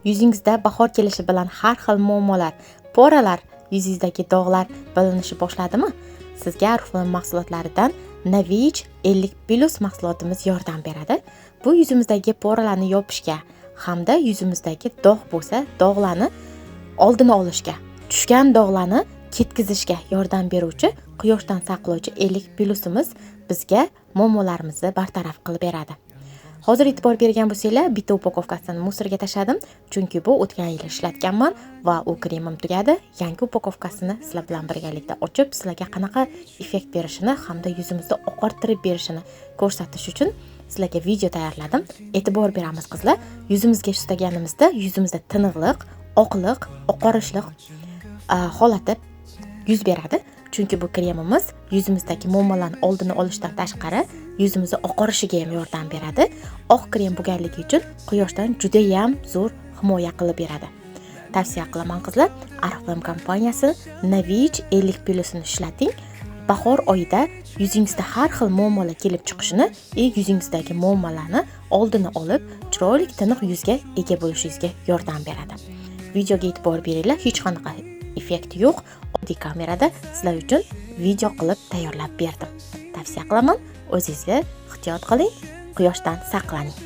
yuzingizda bahor kelishi bilan har xil muammolar, poralar, yuzingizdagi dog'lar bilinishi boshladimi? Sizga Oriflame mahsulotlaridan Navich 50+ mahsulotimiz yordam beradi. Bu yuzimizdagi poralarni yopishga hamda yuzimizdagi dog' bo'lsa, dog'larni oldini olishga, tushgan dog'larni ketkizishga yordam beruvchi quyoshdan saqlovchi 50+imiz bizga muammolarimizni bartaraf qilib beradi. Hozir e'tibor bergan bo'lsanglar, bitta upakovkasini musorga tashladim, chunki bu o'tgan yil ishlatganman va u kremim tugadi. Yangi upakovkasini sizlar bilan birgalikda ochib, sizlarga qanaqa effekt berishini hamda yuzimizda oqartirib berishini ko'rsatish uchun sizlarga video tayyorladim. E'tibor beramiz qizlar. Yuzimizga sustaganimizda yuzimizda tiniqlik, oqliq, oqarishliq holati yuz beradi. Chunki bu kremimiz yuzimizdagi muammolarni oldini olishdan tashqari, yuzimizni oqarishiga ham yordam beradi. Oq krem bo'lganligi uchun quyoshdan juda ham zo'r himoya qilib beradi. Tavsiya qilaman qizlar, Oriflame kompaniyasi Navich 50+ni ishlating. Bahor oyida yuzingizda har xil muammolar kelib chiqishini, yuzingizdagi muammolarni oldini olib, chiroyli tiniq yuzga ega bo'lishingizga yordam beradi. Videoga e'tibor beringlar, hech qanaqa effekt yo'q. Oddiy kamerada sizlar uchun video qilib tayyorlab berdim. Tavsiya qilaman, o'zingizga ehtiyot qiling, quyoshdan saqlaning.